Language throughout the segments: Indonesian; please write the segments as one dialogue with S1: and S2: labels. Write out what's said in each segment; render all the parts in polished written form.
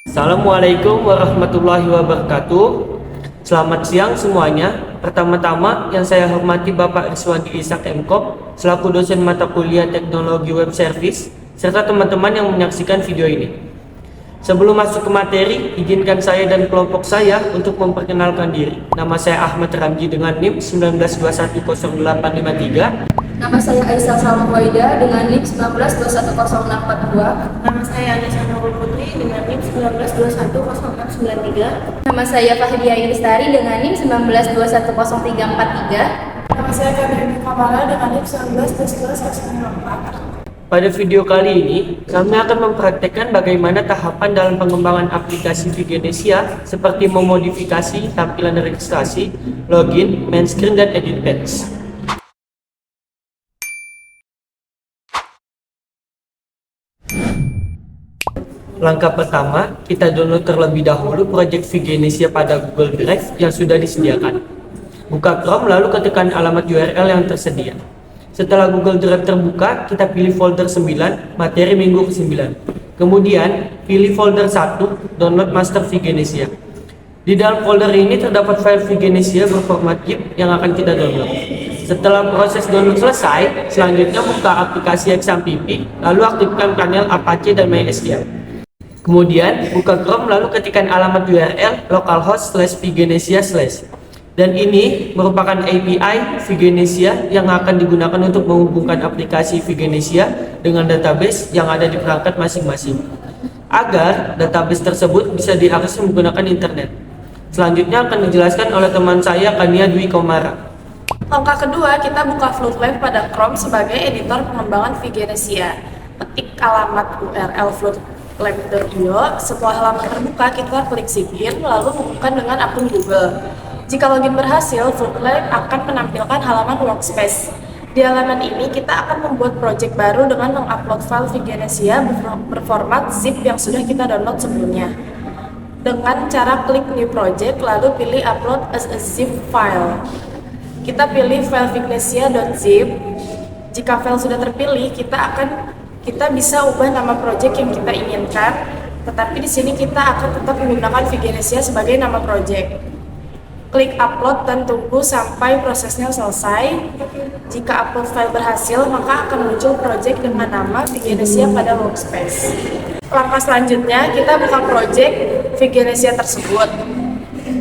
S1: Assalamualaikum warahmatullahi wabarakatuh. Selamat siang semuanya. Pertama-tama yang saya hormati Bapak Riswandi Ishak MKop selaku dosen mata kuliah Teknologi Web Service serta teman-teman yang menyaksikan video ini. Sebelum masuk ke materi, izinkan saya dan kelompok saya untuk memperkenalkan diri. Nama saya Ahmad Ramji dengan NIM 19210853.
S2: Nama saya Aisyah Salmawaida dengan NIM 19210642.
S3: Nama saya Anissa Nurul Putri dengan NIM 19210693.
S2: Nama saya Fahdia Lestari dengan NIM 19210343.
S3: Nama saya Katrina Kamala dengan NIM 192104.
S1: Pada video kali ini, kami akan mempraktekkan bagaimana tahapan dalam pengembangan aplikasi Vigenesia seperti memodifikasi tampilan registrasi, login, main screen, dan edit page. Langkah pertama, kita download terlebih dahulu project Vigenesia pada Google Drive yang sudah disediakan. Buka Chrome lalu ketikkan alamat URL yang tersedia. Setelah Google Drive terbuka, kita pilih folder 9, materi minggu ke-9. Kemudian, pilih folder 1, download master Vigenesia. Di dalam folder ini terdapat file Vigenesia berformat zip yang akan kita download. Setelah proses download selesai, selanjutnya buka aplikasi XAMPP, lalu aktifkan panel Apache dan MySQL. Kemudian, buka Chrome lalu ketikkan alamat URL localhost/Vigenesia/. Dan ini merupakan API Vigenesia yang akan digunakan untuk menghubungkan aplikasi Vigenesia dengan database yang ada di perangkat masing-masing, agar database tersebut bisa diakses menggunakan internet. Selanjutnya akan dijelaskan oleh teman saya, Kania Dwi Komara.
S3: Langkah kedua, kita buka Floodlab pada Chrome sebagai editor pengembangan Vigenesia. Ketik alamat URL floodlab.io. Setelah halaman terbuka, kita klik sign lalu hubungkan dengan akun Google. Jika login berhasil, Floodlab akan menampilkan halaman workspace. Di halaman ini, kita akan membuat project baru dengan mengupload file Vigenesia berformat zip yang sudah kita download sebelumnya. Dengan cara klik new project, lalu pilih upload as a zip file. Kita pilih file vigenesia.zip. Jika file sudah terpilih, kita bisa ubah nama project yang kita inginkan. Tetapi di sini kita akan tetap menggunakan Vigenesia sebagai nama project. Klik upload dan tunggu sampai prosesnya selesai. Jika upload file berhasil, maka akan muncul project dengan nama Vigenesia pada workspace. Langkah selanjutnya, kita buka project Vigenesia tersebut.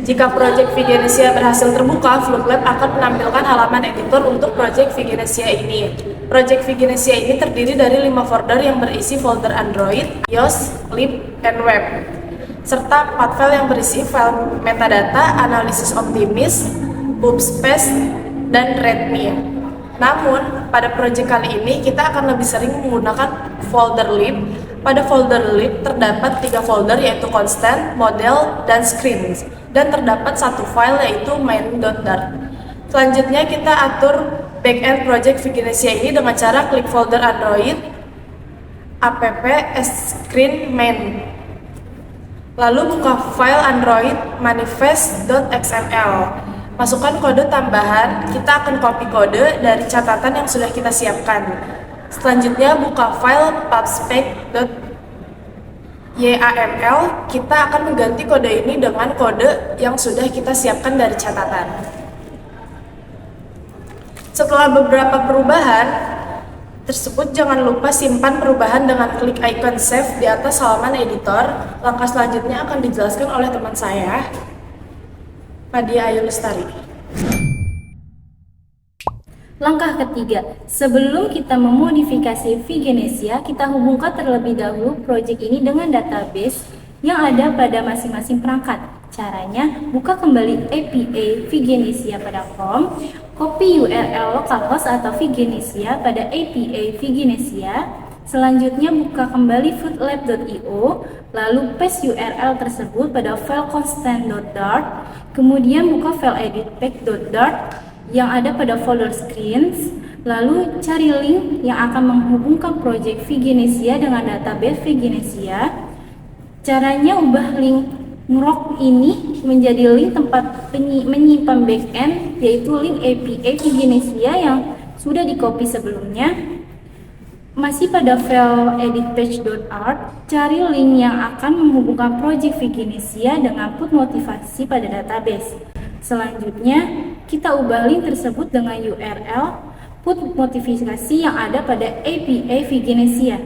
S3: Jika project Vigenesia berhasil terbuka, Floodlab akan menampilkan halaman editor untuk project Vigenesia ini. Project Vigenesia ini terdiri dari 5 folder yang berisi folder Android, iOS, Lib, dan Web, serta 4 file yang berisi file metadata, analisis optimis, pubspace, dan readme. Namun, pada project kali ini kita akan lebih sering menggunakan folder lib. Pada folder lib terdapat 3 folder yaitu constant, model, dan screens, dan terdapat 1 file yaitu main.dart. Selanjutnya kita atur backend project Vigenesia ini dengan cara klik folder Android, app screen main. Lalu buka file Android manifest.xml. Masukkan kode tambahan, kita akan copy kode dari catatan yang sudah kita siapkan. Selanjutnya buka file pubspec.yaml, kita akan mengganti kode ini dengan kode yang sudah kita siapkan dari catatan. Setelah beberapa perubahan tersebut, jangan lupa simpan perubahan dengan klik icon save di atas halaman editor. Langkah selanjutnya akan dijelaskan oleh teman saya, Fahdia Lestari.
S4: Langkah ketiga, sebelum kita memodifikasi Vigenesia, kita hubungkan terlebih dahulu project ini dengan database yang ada pada masing-masing perangkat. Caranya, buka kembali API Vigenesia pada Chrome, copy URL localhost atau Vigenesia pada API Vigenesia. Selanjutnya buka kembali floodlab.io, lalu paste URL tersebut pada file constant.dart. Kemudian buka file editpack.dart yang ada pada folder screens. Lalu cari link yang akan menghubungkan project Vigenesia dengan database Vigenesia. Caranya ubah link ngrok ini menjadi link tempat menyimpan backend, yaitu link API Vigenesia yang sudah di-copy sebelumnya. Masih pada file edit-page.art, cari link yang akan menghubungkan project Viginesia dengan put motivasi pada database. Selanjutnya, kita ubah link tersebut dengan URL put motivasi yang ada pada API Viginesia.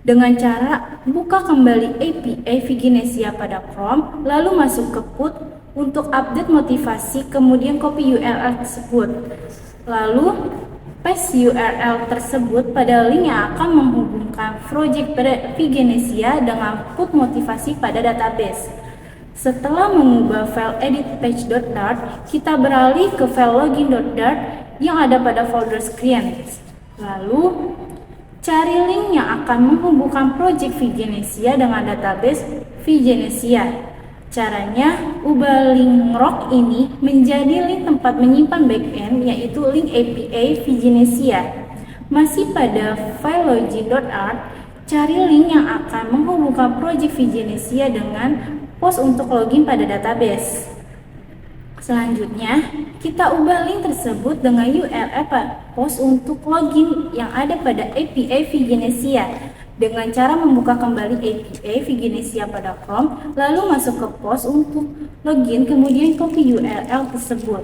S4: Dengan cara buka kembali API Viginesia pada Chrome, lalu masuk ke put untuk update motivasi, kemudian copy URL tersebut. Lalu paste URL tersebut pada link yang akan menghubungkan project Viginesia dengan put motivasi pada database. Setelah mengubah file edit-page.dart, kita beralih ke file login.dart yang ada pada folder screen. Lalu, cari link yang akan menghubungkan project Viginesia dengan database Viginesia. Caranya, ubah link ngrok ini menjadi link tempat menyimpan backend, yaitu link API Viginesia. Masih pada file login.art, cari link yang akan menghubungkan project Viginesia dengan post untuk login pada database. Selanjutnya, kita ubah link tersebut dengan URL post untuk login yang ada pada API Viginesia. Dengan cara membuka kembali API Viginesia pada Chrome, lalu masuk ke post untuk login, kemudian copy URL tersebut.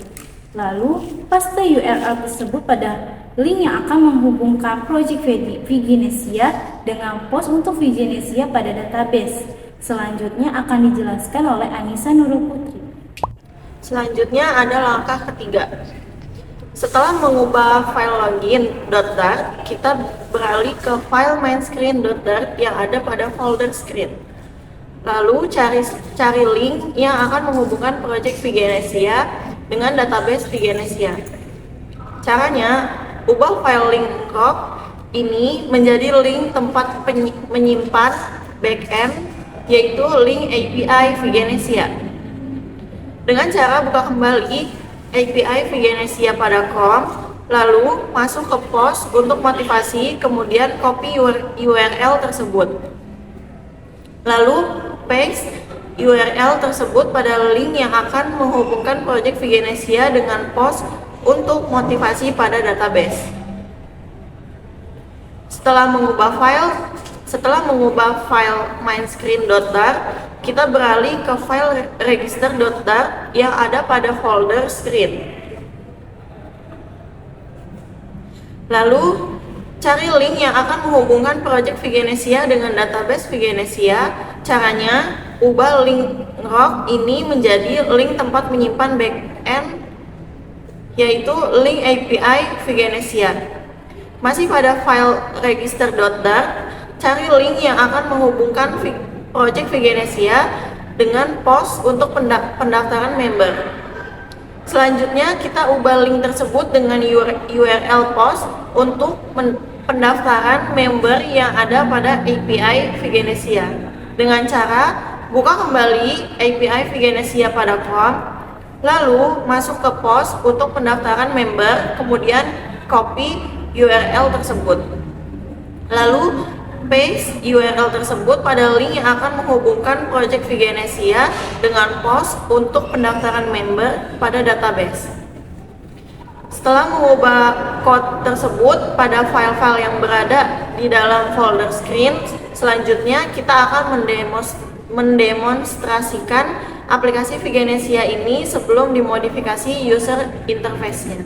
S4: Lalu, paste URL tersebut pada link yang akan menghubungkan project Viginesia dengan post untuk Viginesia pada database. Selanjutnya akan dijelaskan oleh Anissa Nurul Putri.
S5: Selanjutnya ada langkah ketiga. Setelah mengubah file login.dart, kita beralih ke file mainscreen.dart yang ada pada folder screen. Lalu cari link yang akan menghubungkan project Viginesia dengan database Viginesia. Caranya, ubah file link ngrok ini menjadi link tempat menyimpan backend, yaitu link API Viginesia. Dengan cara buka kembali API Viginesia pada Chrome, lalu masuk ke post untuk motivasi, kemudian copy URL tersebut. Lalu paste URL tersebut pada link yang akan menghubungkan project Viginesia dengan post untuk motivasi pada database. Setelah mengubah file mainscreen.dart, kita beralih ke file register.dart yang ada pada folder screen. Lalu, cari link yang akan menghubungkan project Viginesia dengan database Viginesia. Caranya, ubah link ngrok ini menjadi link tempat menyimpan backend, yaitu link API Viginesia. Masih pada file register.dart, cari link yang akan menghubungkan project Viginesia dengan post untuk pendaftaran member. Selanjutnya, kita ubah link tersebut dengan URL post untuk pendaftaran member yang ada pada API Viginesia. Dengan cara buka kembali API Viginesia pada Chrome, lalu masuk ke post untuk pendaftaran member, kemudian copy URL tersebut. Lalu paste URL tersebut pada link yang akan menghubungkan project Viginesia dengan post untuk pendaftaran member pada database. Setelah mengubah code tersebut pada file-file yang berada di dalam folder screen, selanjutnya kita akan mendemonstrasikan aplikasi Viginesia ini sebelum dimodifikasi user interface-nya.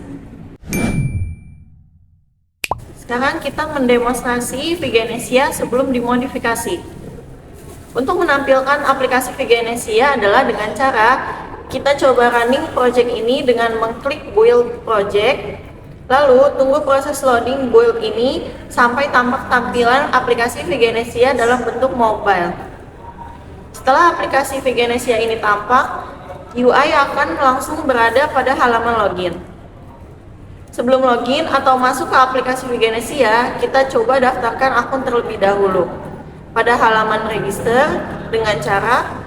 S5: Sekarang kita mendemonstrasi Viginesia sebelum dimodifikasi. Untuk menampilkan aplikasi Viginesia adalah dengan cara kita coba running project ini dengan mengklik build project, lalu tunggu proses loading build ini sampai tampak tampilan aplikasi Viginesia dalam bentuk mobile. Setelah aplikasi Viginesia ini tampak, UI akan langsung berada pada halaman login. Sebelum login atau masuk ke aplikasi Viginesia, kita coba daftarkan akun terlebih dahulu. Pada halaman register, dengan cara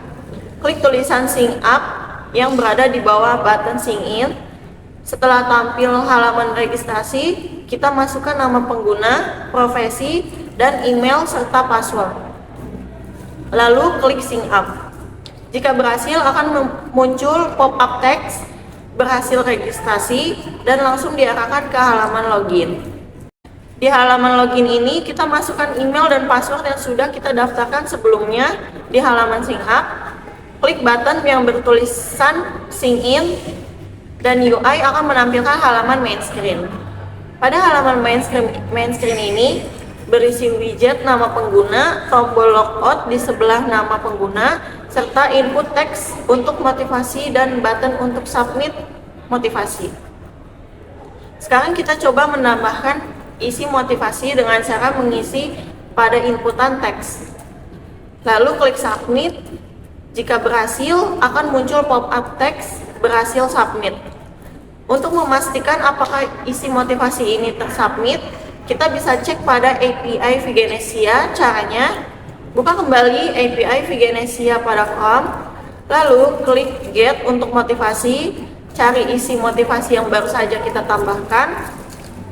S5: klik tulisan sign up yang berada di bawah button sign in. Setelah tampil halaman registrasi, kita masukkan nama pengguna, profesi, dan email serta password. Lalu klik sign up. Jika berhasil, akan muncul pop-up text berhasil registrasi dan langsung diarahkan ke halaman login. Di halaman login ini kita masukkan email dan password yang sudah kita daftarkan sebelumnya di halaman sign up. Klik button yang bertulisan sign in dan UI akan menampilkan halaman main screen. Pada halaman main screen ini berisi widget nama pengguna, tombol logout di sebelah nama pengguna, serta input teks untuk motivasi dan button untuk submit motivasi. Sekarang kita coba menambahkan isi motivasi dengan cara mengisi pada inputan teks. Lalu klik submit. Jika berhasil, akan muncul pop-up teks berhasil submit. Untuk memastikan apakah isi motivasi ini tersubmit, kita bisa cek pada API Vigenesia. Caranya, buka kembali API Vigenesia pada Chrome, lalu klik Get untuk motivasi, cari isi motivasi yang baru saja kita tambahkan.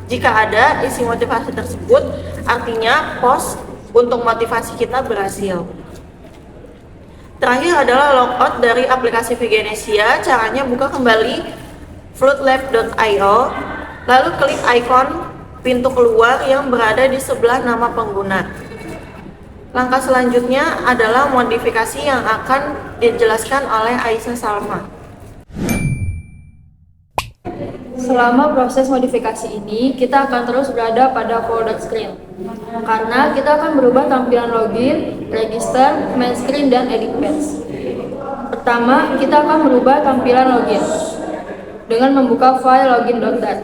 S5: Jika ada isi motivasi tersebut, artinya post untuk motivasi kita berhasil. Terakhir adalah logout dari aplikasi Vigenesia. Caranya, buka kembali flootlab.io, lalu klik ikon pintu keluar yang berada di sebelah nama pengguna. Langkah selanjutnya adalah modifikasi yang akan dijelaskan oleh Aisyah Salma.
S2: Selama proses modifikasi ini, kita akan terus berada pada folder screen. Karena kita akan berubah tampilan login, register, main screen, dan edit page. Pertama, kita akan merubah tampilan login dengan membuka file login.dat.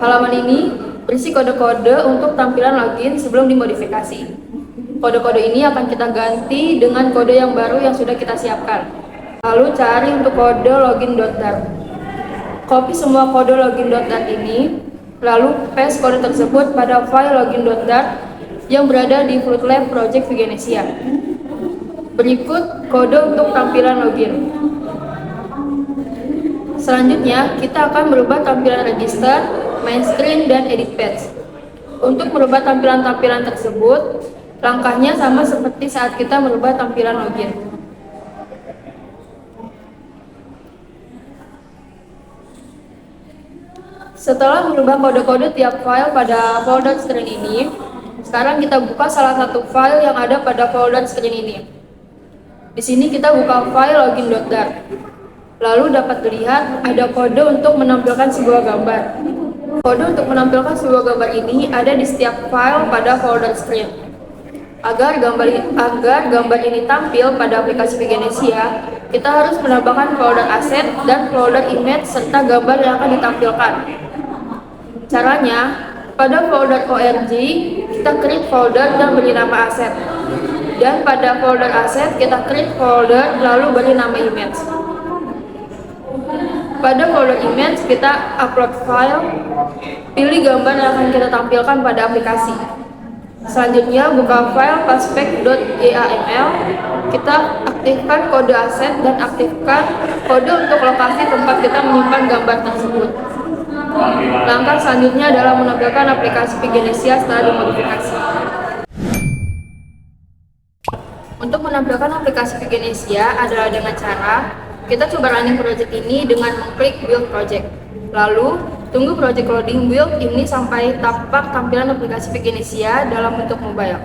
S2: Halaman ini berisi kode-kode untuk tampilan login sebelum dimodifikasi. Kode-kode ini akan kita ganti dengan kode yang baru yang sudah kita siapkan. Lalu cari untuk kode login.dat. Copy semua kode login.dat ini, lalu paste kode tersebut pada file login.dat yang berada di FloatLab Project Vigenesia. Berikut kode untuk tampilan login. Selanjutnya, kita akan merubah tampilan register, main screen, dan edit page. Untuk merubah tampilan-tampilan tersebut, langkahnya sama seperti saat kita merubah tampilan login. Setelah merubah kode-kode tiap file pada folder screen ini, sekarang kita buka salah satu file yang ada pada folder screen ini. Di sini kita buka file login.dat. Lalu dapat dilihat ada kode untuk menampilkan sebuah gambar. Kode untuk menampilkan sebuah gambar ini ada di setiap file pada folder screen. Agar gambar ini tampil pada aplikasi Vigenesia, kita harus menambahkan folder aset dan folder image serta gambar yang akan ditampilkan. Caranya, pada folder org, kita create folder dan beri nama aset. Dan pada folder aset, kita create folder lalu beri nama image. Pada folder image, kita upload file, pilih gambar yang akan kita tampilkan pada aplikasi. Selanjutnya, buka file paspec.yaml, kita aktifkan kode aset dan aktifkan kode untuk lokasi tempat kita menyimpan gambar tersebut. Langkah selanjutnya adalah menampilkan aplikasi Vigenesia setelah dimodifikasi. Untuk menampilkan aplikasi Vigenesia adalah dengan cara kita coba running project ini dengan mengklik build project. Lalu, tunggu project loading build ini sampai tampak tampilan aplikasi Vigenesia dalam bentuk mobile.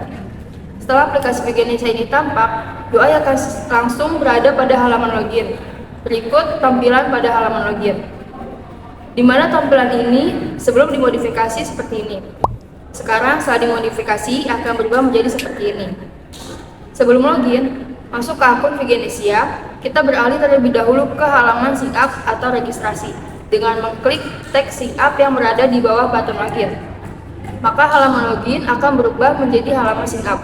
S2: Setelah aplikasi Vigenesia ini tampak, UI akan langsung berada pada halaman login. Berikut tampilan pada halaman login, di mana tampilan ini sebelum dimodifikasi seperti ini. Sekarang setelah dimodifikasi akan berubah menjadi seperti ini. Sebelum login, masuk ke akun Vigenesia, kita beralih terlebih dahulu ke halaman sign up atau registrasi dengan mengklik teks sign up yang berada di bawah button login. Maka halaman login akan berubah menjadi halaman sign up.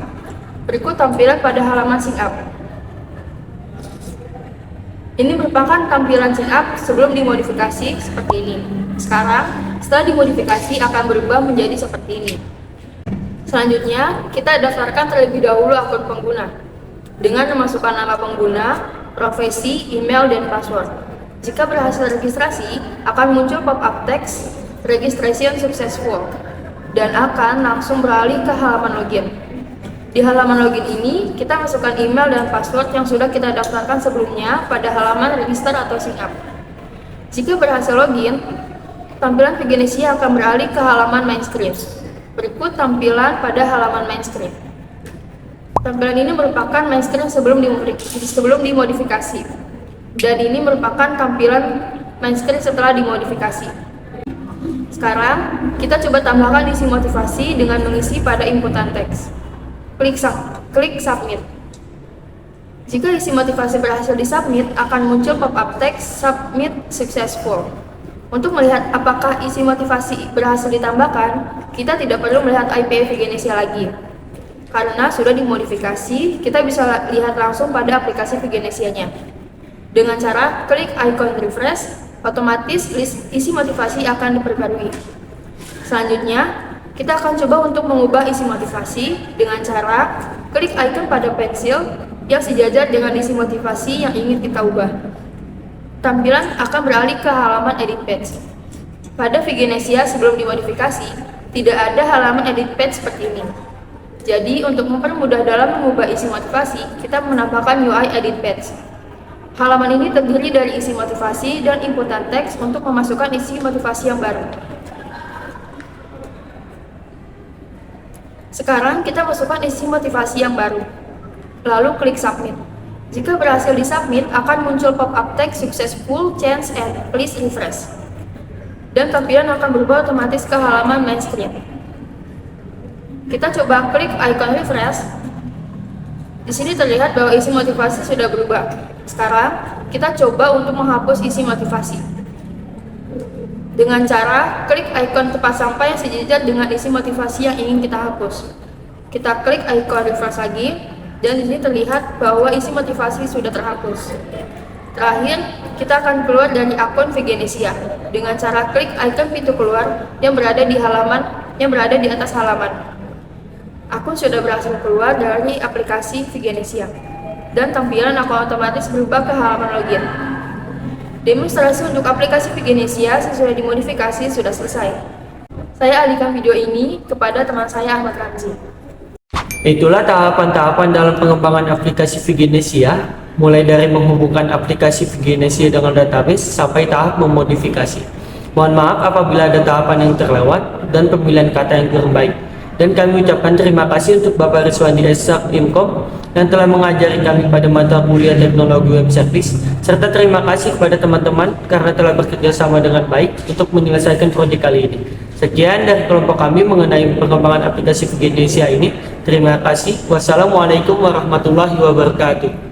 S2: Berikut tampilan pada halaman sign up. Ini merupakan tampilan sign up sebelum dimodifikasi seperti ini. Sekarang, setelah dimodifikasi akan berubah menjadi seperti ini. Selanjutnya, kita daftarkan terlebih dahulu akun pengguna dengan memasukkan nama pengguna, profesi, email, dan password. Jika berhasil registrasi, akan muncul pop-up teks registration successful dan akan langsung beralih ke halaman login. Di halaman login ini, kita masukkan email dan password yang sudah kita daftarkan sebelumnya pada halaman register atau sign up. Jika berhasil login, tampilan Vigenesia akan beralih ke halaman main screen. Berikut tampilan pada halaman main screen. Tampilan ini merupakan main screen sebelum dimodifikasi. Dan ini merupakan tampilan main screen setelah dimodifikasi. Sekarang, kita coba tambahkan isi motivasi dengan mengisi pada inputan teks. Klik submit. Jika isi motivasi berhasil disubmit, akan muncul pop-up teks submit successful. Untuk melihat apakah isi motivasi berhasil ditambahkan, kita tidak perlu melihat IPA Vigenesia lagi. Karena sudah dimodifikasi, kita bisa lihat langsung pada aplikasi Vigenesianya. Dengan cara klik icon refresh, otomatis list isi motivasi akan diperbarui. Selanjutnya, kita akan coba untuk mengubah isi motivasi dengan cara klik icon pada pensil yang sejajar dengan isi motivasi yang ingin kita ubah. Tampilan akan beralih ke halaman edit page. Pada Vigenesia sebelum dimodifikasi, tidak ada halaman edit page seperti ini. Jadi, untuk mempermudah dalam mengubah isi motivasi, kita menambahkan UI edit page. Halaman ini terdiri dari isi motivasi dan inputan teks untuk memasukkan isi motivasi yang baru. Sekarang kita masukkan isi motivasi yang baru. Lalu klik submit. Jika berhasil disubmit, akan muncul pop-up teks successful change and please refresh. Dan tampilan akan berubah otomatis ke halaman main screen. Kita coba klik icon refresh. Di sini terlihat bahwa isi motivasi sudah berubah. Sekarang, kita coba untuk menghapus isi motivasi. Dengan cara klik icon tempat sampah yang sejajar dengan isi motivasi yang ingin kita hapus. Kita klik icon refresh lagi, dan di sini terlihat bahwa isi motivasi sudah terhapus. Terakhir, kita akan keluar dari akun Vigenesia dengan cara klik icon pintu keluar yang berada di atas halaman. Akun sudah berhasil keluar dari aplikasi Vigenesia, dan tampilan akan otomatis berubah ke halaman login. Demonstrasi untuk aplikasi Vigenesia sesuai dimodifikasi sudah selesai. Saya alihkan video ini kepada teman saya Ahmad Ramzi.
S1: Itulah tahapan-tahapan dalam pengembangan aplikasi Vigenesia, mulai dari menghubungkan aplikasi Vigenesia dengan database sampai tahap memodifikasi. Mohon maaf apabila ada tahapan yang terlewat dan pemilihan kata yang kurang baik. Dan kami ucapkan terima kasih untuk Bapak Rizwandi Eshak Imkom yang telah mengajari kami pada mata kuliah teknologi web service, serta terima kasih kepada teman-teman karena telah bekerja sama dengan baik untuk menyelesaikan proyek kali ini. Sekian dari kelompok kami mengenai pengembangan aplikasi Vigenesia ini. Terima kasih. Wassalamualaikum warahmatullahi wabarakatuh.